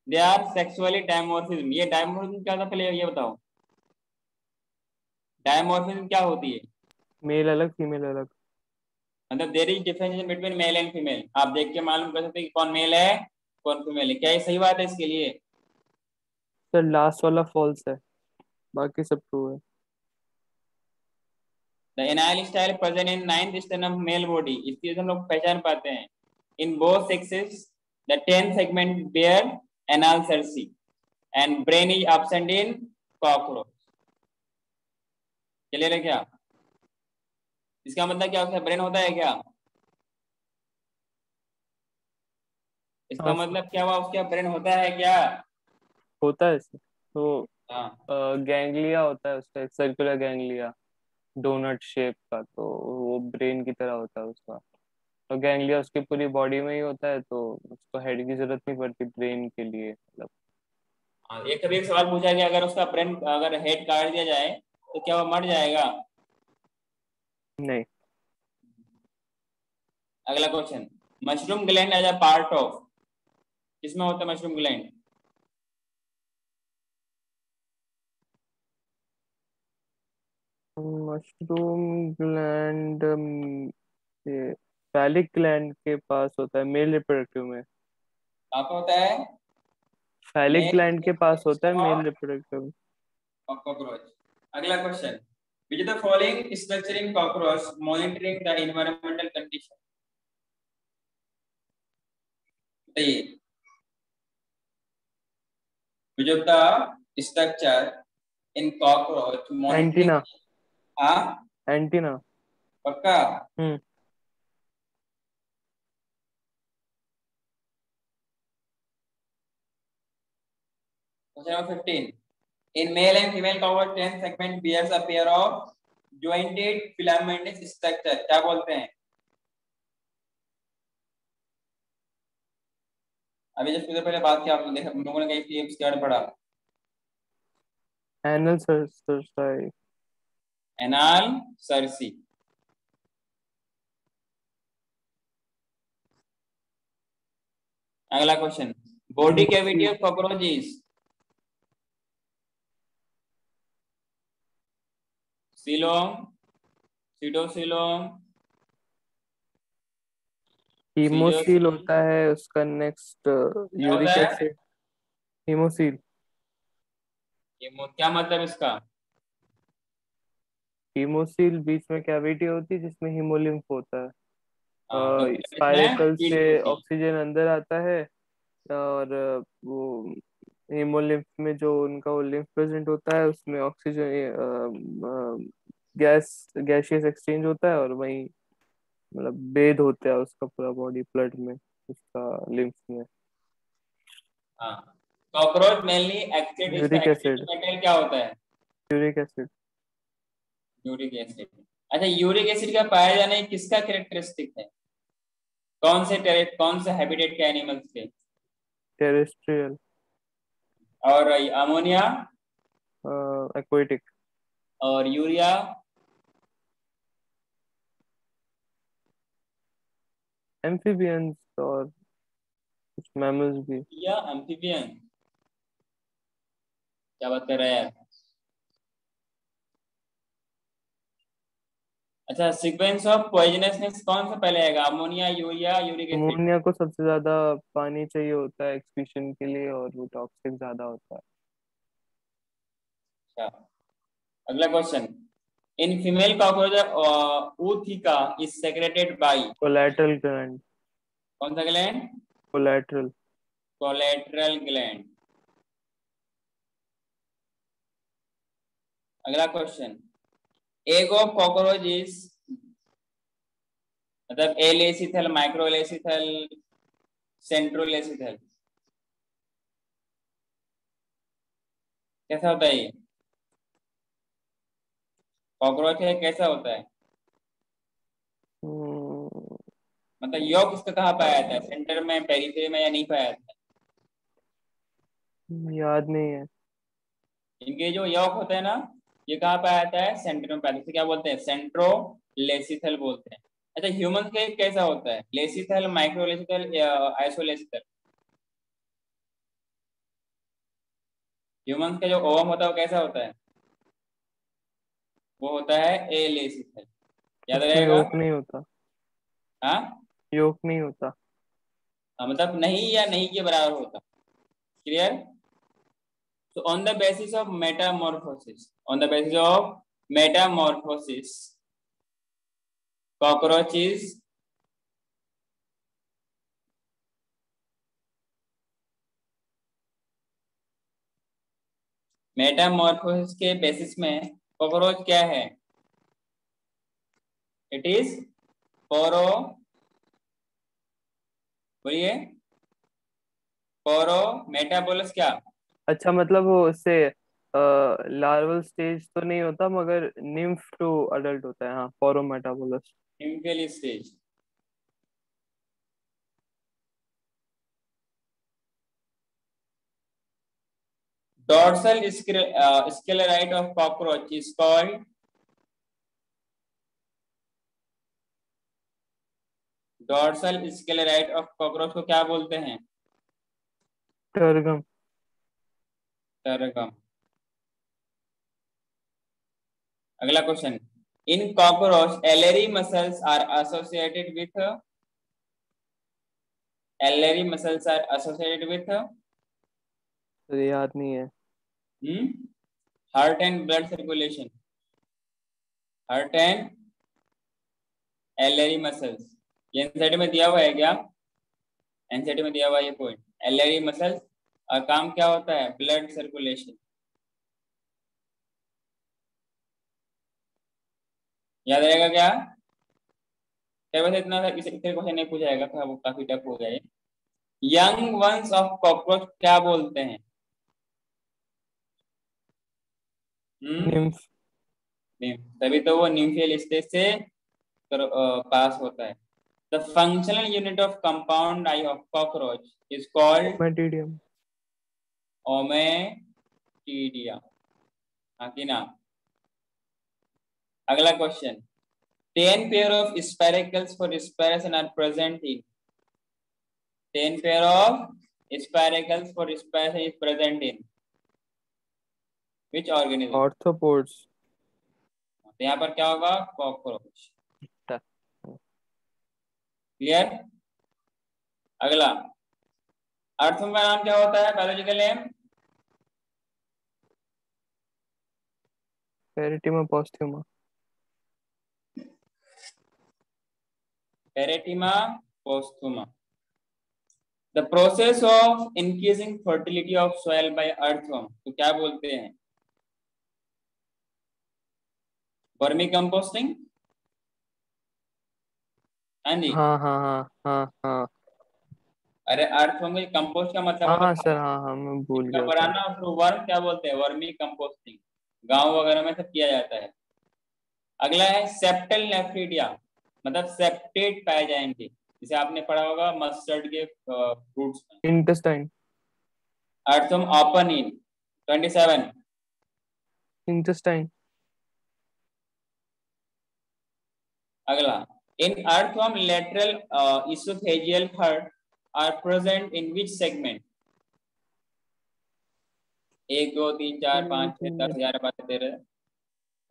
They are sexually dimorphism। ये dimorphism क्या था पहले ये बताओ, dimorphism क्या होती है? मेल अलग फीमेल अलग। मतलब there is differentiation between male and female, आप देख के मालूम कर सकते हैं कि कौन मेल है कौन फीमेल है। क्या ये सही बात है इसके लिए? सर लास्ट वाला फॉल्स है, बाकी सब ट्रू है। The anal style present in 9th sternum male body, इसकी वजह से हम लोग पहचान पाते हैं। In both sexes the 10th segment bear anal cerci and brain is absent in cockroach. Clear है क्या? इसका मतलब क्या उसका ब्रेन होता है क्या? इसका हाँ सर, मतलब क्या हुआ, उसका ब्रेन होता है क्या? होता है सर। तो हाँ। गैंग्लिया होता है उसका, एक सर्कुलर गैंग्लिया, डोनट शेप का, तो वो ब्रेन की तरह होता है उसका। तो गैंग्लिया उसकी पूरी बॉडी में ही होता है, तो उसको हेड की जरूरत नहीं पड़ती ब्रेन के लिए, मतलब। हाँ, ये कभी एक सवाल पूछा गया, अगर उसका ब्रेन अगर हेड काट दिया जाए तो क्या वो मर जाएगा? नहीं। अगला question, mushroom gland as a part of, किसमें होता है मशरूम ग्लैंड? मशरूम ग्लैंड ये फैलिक ग्लैंड के पास होता है, मेल रिप्रोडक्टिव में। कहाँ पे होता है? फैलिक मेल ग्लैंड के पास होता है, मेल रिप्रोडक्टिव। कॉकरोच। अगला question, which the following structure in cockroach monitoring the environmental condition? बताइए, which of the structure in cockroach monitoring. Antenna. हाँ, एंटीना। पक्का? Hmm. Question number 15, in male and female cockroach 10 segment bears a pair of jointed filamentous structure, क्या बोलते हैं? अभी जब कुछ पहले बात किया आपने देखा, हम लोगों ने कहीं पीएम स्क्वायर पढ़ा। Anal cerci. Anal cerci. अगला question, body cavity haemocoel. Of cockroach is coelom, cytocoelom, haemocoel सीजियोसील, होता है उसका नेक्स्ट, क्या होता यूरिक है? एसिड। हीमोसील। ये क्या मतलब इसका? हीमोसील बीच में कैविटी होती है जिसमें हीमोलिम्फ होता हाँ, तो है, इसमें स्पाइरेकल से फीड होती है। ऑक्सीजन अंदर आता है, और वो हीमोलिम्फ में जो उनका वो लिम्फ प्रेजेंट होता है उसमें ऑक्सीजन गैसियस एक्सचेंज होता है, और वही मतलब बेद होता है उसका पूरा बॉडी ब्लड में, उसका लिम्फ में। हाँ, कॉकरोच मेनली एक्टेड, इसका यूरिक एक्टिव एसिड। मटेरियल क्या होता है? Uric acid. Uric acid. अच्छा, यूरिक एसिड का पाया जाना किसका कैरेक्टरिस्टिक है? कौन से हैबिटेट के एनिमल्स के? टेरेस्ट्रियल। और अमोनिया एक्वेटिक। और यूरिया? एम्फीबियंस और कुछ मैमल्स भी। या एम्फीबियन? क्या बात कर रहा है यार? अच्छा, सीक्वेंस ऑफ पॉइजनसनेस कौन सा पहले आएगा, ammonia, urea, uric acid? Ammonia को सबसे ज्यादा पानी चाहिए होता है एक्सक्रीशन के लिए, और वो टॉक्सिक ज्यादा होता है। अच्छा, अगला question, in female cockroach ootheca is secreted by. Collateral gland. कौन सा ग्लैंड? कोलेटरल। Collateral gland. अगला question, egg of cockroach is, मतलब एलेसिथल, माइक्रोलेसिथल, सेंट्रोलेसिथल, कैसा होता है ये कॉकरोच है, कैसा होता है? मतलब यॉक इसका कहाँ पाया जाता है, सेंटर में, पेरिफेरी में, या नहीं पाया जाता है? याद नहीं है। इनके जो यॉक होता है ना, ये कहाँ पाया जाता है? सेंटर में पाया जाता है। क्या बोलते हैं? सेंट्रोलेसिथल बोलते हैं। अच्छा, ह्यूमन के कैसा होता है? लेसिथल, माइक्रोलेसिथल या आइसोलेसिथल? ह्यूमन का जो ओवम होता है वो कैसा होता है? वो होता है एलेसिथल। याद उसमें रहेगा? योक नहीं होता। हाँ, योक नहीं होता। मतलब नहीं या नहीं के बराबर होता। Clear? So on the basis of metamorphosis, cockroaches Metamorphosis के बेसिस में कॉकरोच क्या है? इट इज पोरो, बोलिए, पोरो मेटाबोलस क्या? अच्छा, मतलब वो उससे लार्वल स्टेज तो नहीं होता, मगर निम्फ टू अडल्ट होता है, हाँ, paurometabolous. Nymphal stage. Dorsal sclerite of cockroach is called, dorsal sclerite of cockroach को क्या बोलते हैं? टर्गम। टर्गम। अगला question, in cockroach alary muscles are associated with, alary muscles are associated with तो याद नहीं है। Heart and blood circulation, heart and alary muscles. ये एनसीईआरटी में दिया हुआ है क्या? एनसीईआरटी में दिया हुआ है ये पॉइंट, एलरी मसल्स, और काम क्या होता है? Blood circulation. याद रहेगा क्या? क्या वैसे इतना इसे इतने क्वेश्चन नहीं पूछा जाएगा था, वो काफी टफ हो गया ये। यंग वंस ऑफ कॉकरोच क्या बोलते हैं? निम्फ। तभी तो वो न्यूक्लियल स्टेज से पास होता है। The functional unit of compound eye of cockroach is called ommatidium. Ommatidia. हाँ कि ना? अगला question, 10 pair of spiracles for respiration are present in, 10 pair of spiracles for respiration is present in which organism? Arthropods. तो यहाँ पर क्या होगा? Cockroach. Clear? अगला, अर्थवर्म का नाम क्या होता है, biological name? Pheretima posthuma. Pheretima posthuma. The process of increasing fertility of soil by earthworm तो क्या बोलते हैं? Vermicomposting. हाँ जी। हाँ हाँ हाँ हाँ हाँ अरे अर्थवर्म में कंपोस्ट का मतलब हाँ होता हाँ है, सर, हाँ हाँ, मैं भूल इसका गया था। पुराना वर्म क्या बोलते हैं? Vermi composting. गांव वगैरह में सब किया जाता है। अगला है सेप्टल नेफ्रिडिया, मतलब सेप्टेट पाए जाएंगे, जिसे आपने पढ़ा होगा मस्टर्ड के फ्रूट्स में। Intestine. Earthworm open in 27। Intestine. अगला, इन earthworm lateral oesophageal heart are present in which segment? 1 2 3 4 5 6 10 11 12 13,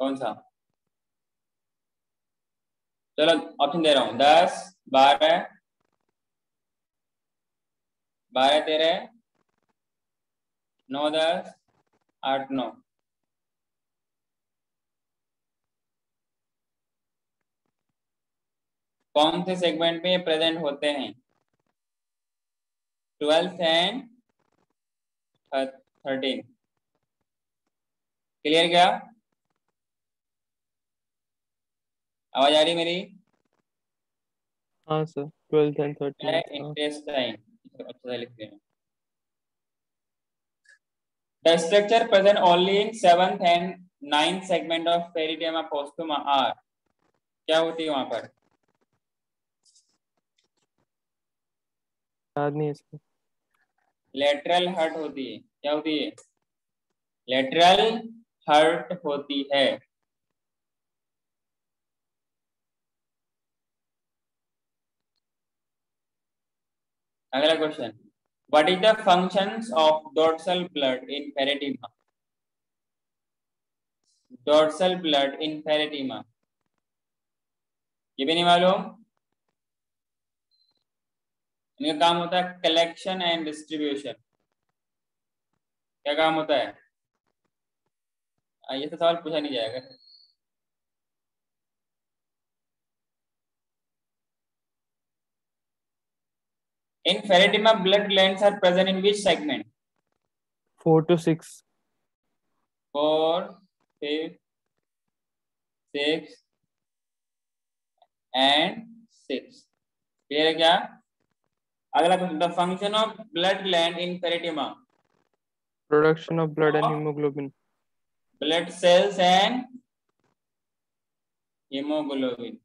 कौन सा? चलो ऑप्शन दे रहा हूं, 10 12 12 13 9 10 8 9। कौन से सेगमेंट में प्रेजेंट होते हैं? 12th and 13th। क्लियर क्या? आवाज आ रही मेरी? हाँ सर, 12th एंड 13th, हाँ। इंटेस्टाइन, अच्छा लिख देना। The structure present only in 7th and 9th segment of Peridium postuma are, क्या होती है वहां पर? याद नहीं है सर। लेटरल हर्ट होती है। क्या होती है? लेटरल हर्ट होती है। अगला question, what is the functions of dorsal blood in Pheretima? Dorsal blood in Pheretima, ये भी नहीं मालूम? इनका काम होता है कलेक्शन एंड डिस्ट्रीब्यूशन। क्या काम होता है? ये तो सवाल पूछा नहीं जाएगा। In Peritima, blood glands are present in which segment? 4 to 6। 4, 5, 6 and 6। Clear है क्या? अगला question, the function of blood gland in Pheretima? Production of blood and haemoglobin. Blood cells and haemoglobin.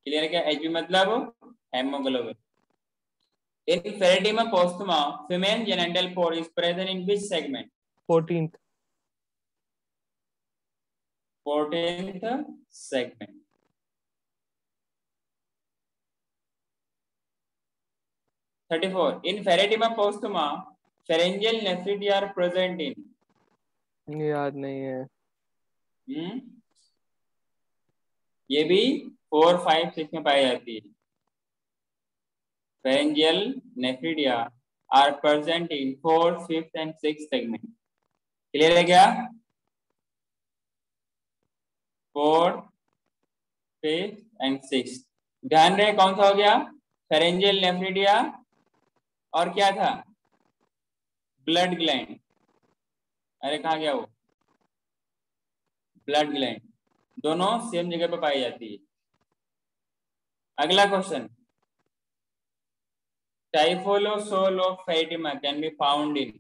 Clear है क्या? एचबी मतलब haemoglobin. In Peritima postuma, female genital pore is present in which segment? 14th। 14th segment। 34, in Peritima postuma, pharyngeal nephridia are present in? याद नहीं है। ये भी 4, 5, 6 में पाई जाती है। pharyngeal nephridia are present in 4th, 5th and 6th segment। Clear है क्या? 4th, 5th and 6th। ध्यान रहे कौन सा हो गया? pharyngeal nephridia और क्या था? Blood gland. अरे कहाँ गया वो? ब्लड ग्लैंड, दोनों सेम जगह पे पाई जाती है। अगला question, Typhlosorol of Fatima can be found in?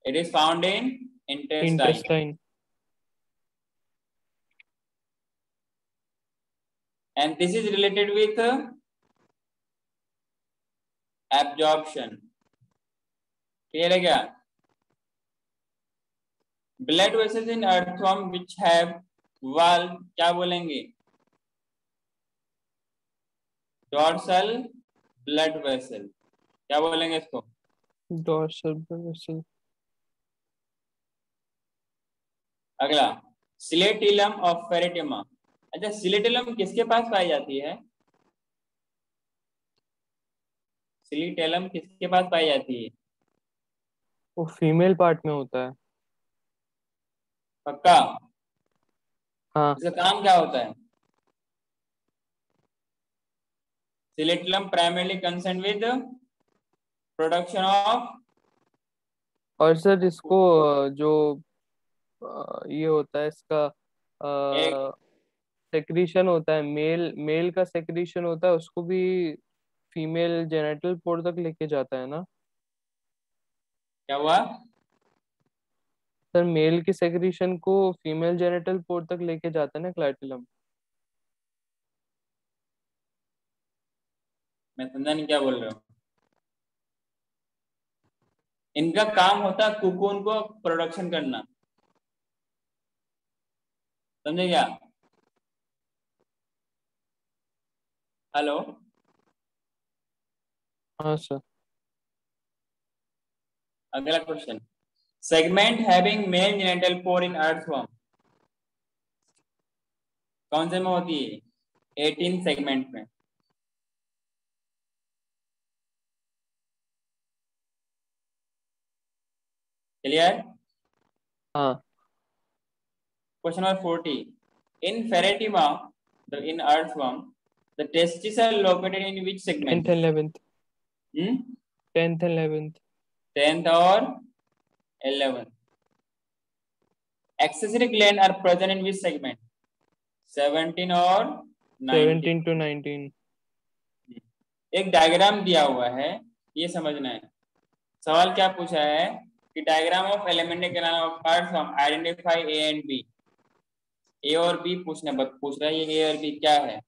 It is found in intestine. Intestine. And this is related with absorption। Clear है क्या? Blood vessels in earthworm which have valve, क्या बोलेंगे? Dorsal blood vessel, क्या बोलेंगे इसको? Dorsal blood vessel. अगला, सिलेटिलम of पेरिटिमा। अच्छा, सिलेटिलम किसके पास पाई जाती है? सिलेटिलम किसके पास पाई जाती है? वो फीमेल पार्ट में होता है। पक्का? हाँ। इसका काम क्या होता है? सिलेटिलम primarily concern with production of, और सर इसको जो ये होता है इसका एक, सेक्रीशन होता है, मेल मेल का सेक्रीशन होता है, उसको भी फीमेल जेनिटल पोर तक लेके जाता है ना। क्या हुआ? सर मेल की सेक्रीशन को फीमेल जेनिटल पोर तक लेके जाता है ना क्लैटिलम। मैं समझा नहीं क्या बोल रहे हो। इनका काम होता है कुकून को प्रोडक्शन करना, समझे क्या? हेलो? हाँ सर। अगला question, segment having male genital pore in earthworm कौन से में होती है? 18 सेगमेंट में। क्लियर? हाँ। Question number 40. In Pheretima, in earthworm, the testes are located in which segment? 10th and 11th. 10th and 11th. 10th or 11th. Accessory gland are present in which segment? 17 or 19? 17 to 19. एक diagram दिया हुआ है, ये समझना है। सवाल क्या पूछा है कि diagram of alimentary canal of earthworm identify A and B. A और बी पूछ रहा है, ये ए और बी क्या है?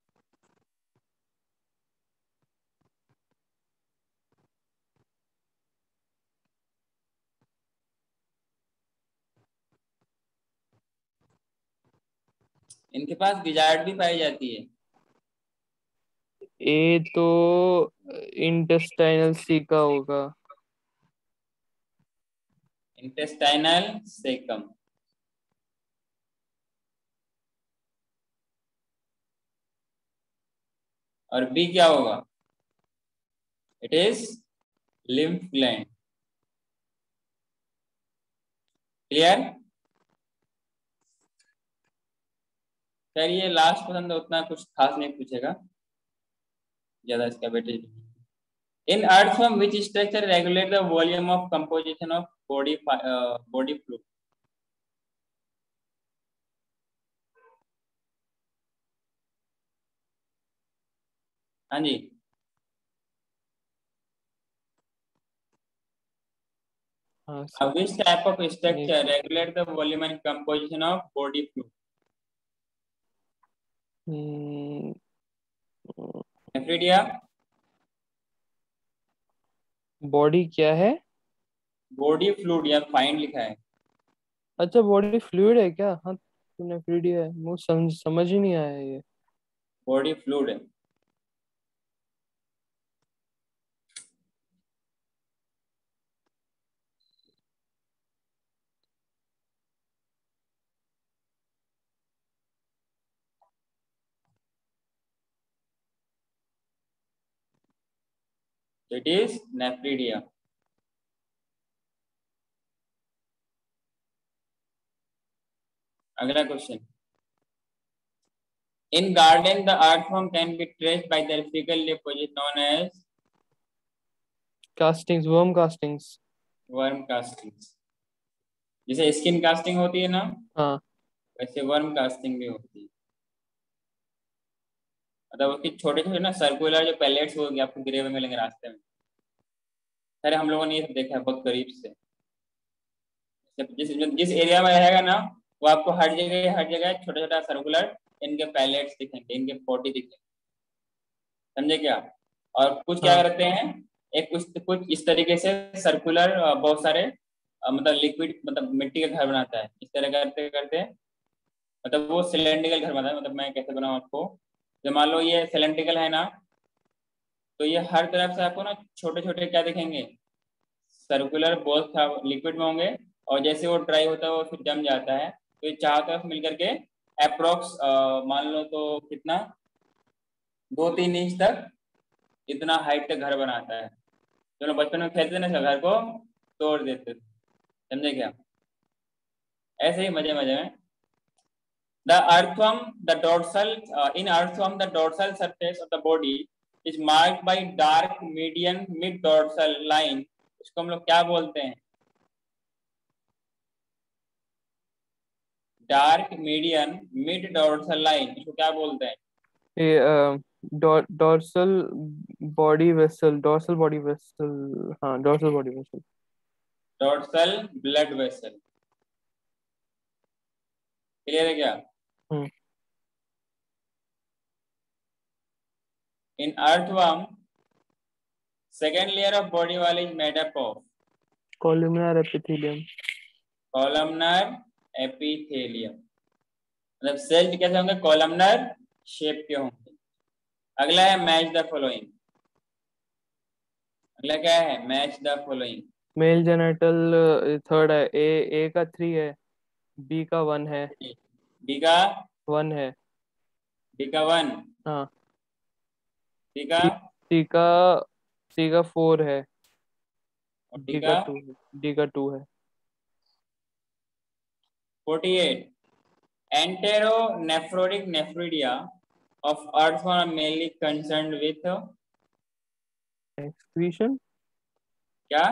इनके पास गिजार्ड भी पाई जाती है। ए तो इंटेस्टाइनल सी का होगा। Intestinal caecum. और बी क्या होगा? It is lymph gland. Clear? Sir ये लास्ट क्वेश्चन तो उतना कुछ खास नहीं पूछेगा, ज्यादा इसका weightage. In earthworm which structure regulate the volume of composition of body fluid? हाँ जी, which type of structure regulate the volume and composition of body fluid? Nephridia. Body क्या है? बॉडी फ्लूइड या फाइन लिखा है। अच्छा, बॉडी फ्लूइड है क्या? हाँ तो नेफ्रिडिया है। मुझे समझ ही नहीं आया ये। बॉडी फ्लूइड है। It is nephridia. अगला question. In garden the earthworm can be traced by their fecal deposit known as castings, worm castings. Worm castings. जैसे स्किन कास्टिंग होती है ना, हाँ। वैसे वर्म कास्टिंग भी होती है। मतलब उसकी छोटे छोटे ना सर्कुलर जो पैलेट्स होंगे आपको गिरे हुए मिलेंगे रास्ते में। अरे हम लोगों ने ये देखा है बहुत करीब से। जिस जिस एरिया में रहेगा ना, वो आपको हर जगह छोटा छोटा सर्कुलर इनके पैलेट्स दिखेंगे, इनके पोटी दिखेंगे। समझे क्या? और कुछ क्या हाँ। करते हैं, एक कुछ इस तरीके से सर्कुलर बहुत सारे मतलब लिक्विड, मतलब मिट्टी का घर बनाता है। इस तरह करते करते मतलब वो सिलेंड्रिकल घर बनाता है। मतलब मैं कैसे बनाऊं आपको, जो मान लो ये सिलेंड्रिकल है ना, तो ये हर तरफ से आपको ना छोटे छोटे क्या दिखेंगे, सर्कुलर बॉल्स लिक्विड में होंगे। और जैसे वो ड्राई होता है वो फिर जम जाता है, तो ये चारों तरफ मिलकर के अप्रोक्स मान लो तो कितना, 2-3 इंच तक इतना हाइट तक घर बनाता है। जो लोग बचपन में खेलते ना, घर को तोड़ देते थे। समझे क्या? ऐसे ही मजे मजे में। The earthworm, the dorsal in earthworm, the dorsal surface of the body is marked by dark median mid dorsal line. इसको हम लोग क्या बोलते हैं? Dark median mid dorsal line, इसको क्या बोलते हैं? ये dorsal body vessel, dorsal body vessel. हाँ, dorsal body vessel. Dorsal blood vessel. Clear है क्या? Hmm. In earthworm second layer of body wall is made up of columnar epithelium. Columnar epithelium. मतलब cell कैसे होंगे? कॉलमनर शेप के होंगे। अगला है मैच द फॉलोइंग। अगला क्या है? Match the following. Mail genital third है। ए का 3 है, बी का 1 है। बी का 1 है। बी का 1, हाँ। सी का सी सी का 4 है। और डी डी का का 2 है। डी का 2 है। 48। Enteronephrotic nephridia of earthworm are mainly concerned with excretion क्या?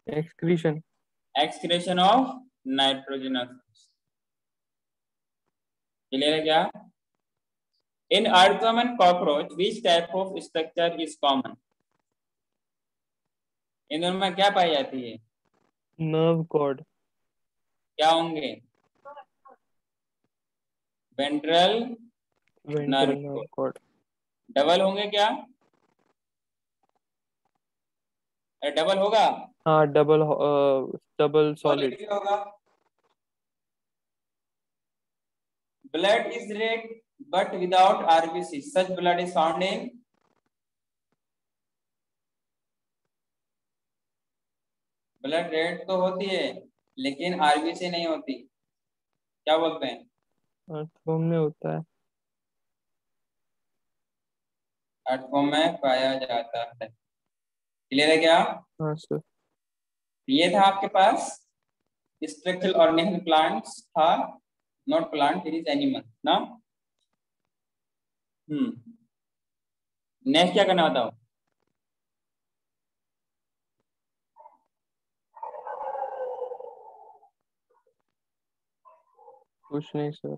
Excretion Excretion of nitrogenous. Clear है क्या? In earthworm and cockroach, which type of structure is common? इन दोनों में क्या पाई जाती है? नर्व कॉर्ड क्या होंगे? Ventral ventral nerve nerve cord. Cord double होंगे क्या? डबल होगा? हाँ डबल डबल सॉलिड क्या होगा? Blood is red but without RBC. Such blood is found in blood red तो होती है लेकिन आरबीसी नहीं होती। क्या बोलते हैं? अर्थवॉर्म में होता है एटफॉर्म में पाया जाता है। क्लियर है क्या? हाँ सर ये था आपके पास स्ट्रक्चरल ऑर्गेनिज्म प्लांट्स था, not plant, it is animal ना। नेक्स्ट क्या करना बताओ? कुछ नहीं सर